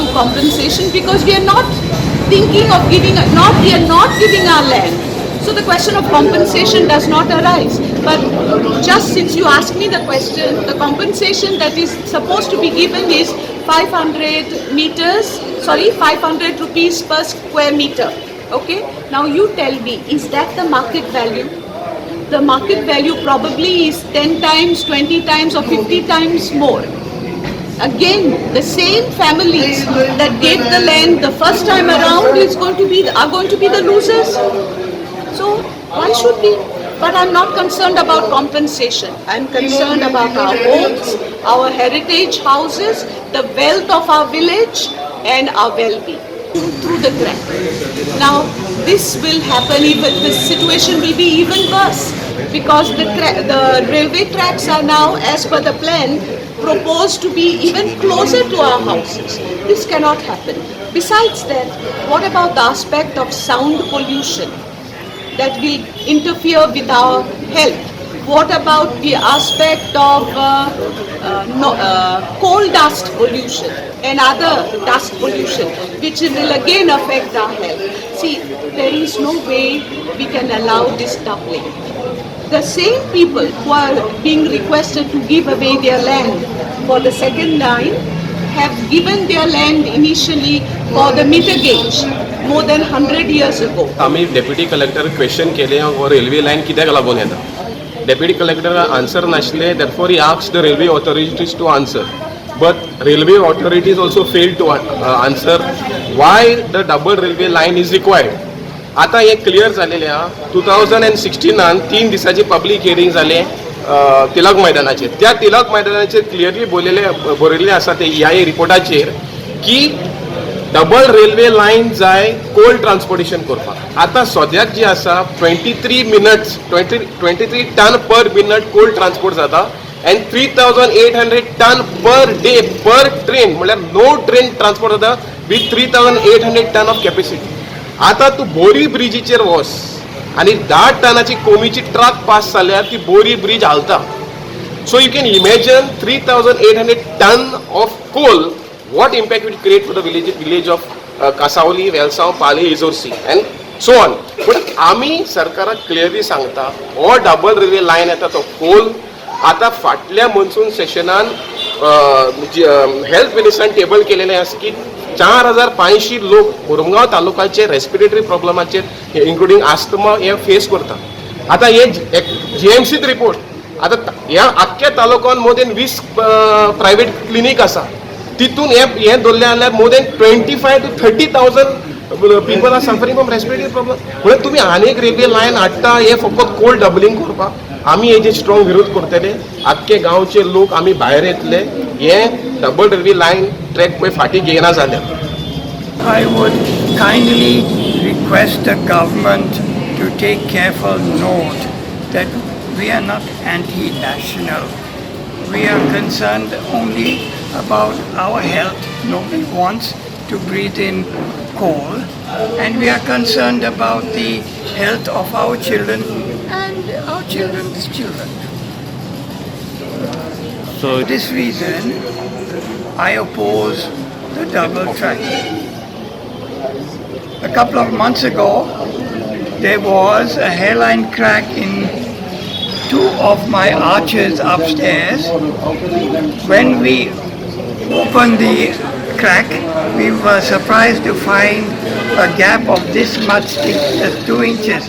to compensation because we are not thinking of giving, we are not giving our land. So the question of compensation does not arise. But just since you asked me the question, the compensation that is supposed to be given is 500 rupees per square meter. Okay? Now you tell me, is that the market value? The market value probably is 10 times, 20 times or 50 times more. Again, the same families that gave the land the first time around are going to be the losers. So why should we? But I'm not concerned about compensation. I'm concerned about our homes, our heritage houses, the wealth of our village and our well-being through the crack. Now, this will happen, even the situation will be even worse because the railway tracks are now, as per the plan, proposed to be even closer to our houses. This cannot happen. Besides that, what about the aspect of sound pollution that will interfere with our health? What about the aspect of coal dust pollution and other dust pollution, which will again affect our health? See, there is no way we can allow this doubling. The same people who are being requested to give away their land for the second time have given their land initially for the meter gauge more than 100 years ago. आम्ही deputy collector question केले railway line कित्याक लागून येता. Deputy collector answer नासले, therefore he asked the railway authorities to answer. But railway authorities also failed to answer why the double railway line is required. आता हे clear झालेले हा. 2016 3 दिसाची public hearing जाले तिलक मैदानाचेर. त्या तिलक मैदानाचेर क्लियरली बरयल्लें आसा ते EIA रिपोर्टाचेर की डबल रेल्वे लाईन जाय कोल ट्रान्सपोर्टेशन करपाक. आता सद्याक जी आसा 23 टन पर मिनट कोल ट्रान्सपोर्ट जाता and 3800 टन पर डे पर ट्रेन, म्हळ्यार नो ट्रेन ट्रान्सपोर्ट जाता विथ 3800 टन ऑफ कॅपॅसिटी. आता तूं बोरी ब्रिजीचेर वच आनी 10 टनाची कोमीची ट्रक पास जाल्यार ती बोरी ब्रिज हालता. So you can imagine 3800 ton of coal, what impact it will create for the village of Kasauli, Velsav, Pali, Izorsi and so on. But आम्ही सरकाराक क्लियरली सांगता हो डबल रेल्वे लाईन येता तो कोल. आता फाटल्या मॉन्सून सेशनान हेल्थ मिनिस्टरान टेबल केलेले आसा की 4500 लोक मुरुमगांव तालुकाचे रेस्पिरेटरी प्रॉब्लेमाचेर इन्क्लुडिंग आस्थमा हे फेस करता. आता हे GMCत रिपोर्ट. आता ह्या आख्ख्या तालुकान मोर देन 20 प्रायव्हेट क्लिनीक आसा. तितून हे धरले जाल्यार more than 25 to 30,000 people are suffering from respiratory problem. म्हणजे तुम्ही आनीक रेल्वे लायन हाडटा हे फकत कोल डबलिंग करपाक. आमी हेजे स्ट्रॉंग विरोध करतले. आख्खे गांवचे लोक आमी भायर येतले. हे डबल रेल्वे लायन ट्रॅक पळय फाटीं घेयना जाल्यार. I would kindly request the government to take careful note that we are not anti-national. We are concerned only about our health. Nobody wants to breathe in coal, and we are concerned about the health of our children and our children's children. So for this reason, I oppose the double track. A couple of months ago, there was a hairline crack in 2 of my arches upstairs. When we opened the crack, we were surprised to find a gap of this much thick, just 2 inches.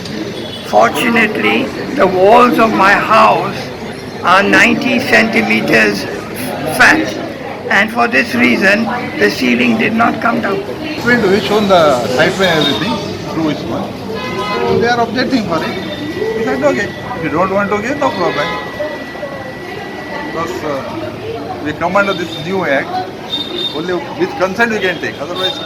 Fortunately, the walls of my house are 90 centimeters fat, and for this reason, the ceiling did not come down. We shown the site plan everything through which one. So they are objecting for it. We said okay. If you don't want to give, no problem. Because we come under this new act. Only with consent we can take. Otherwise.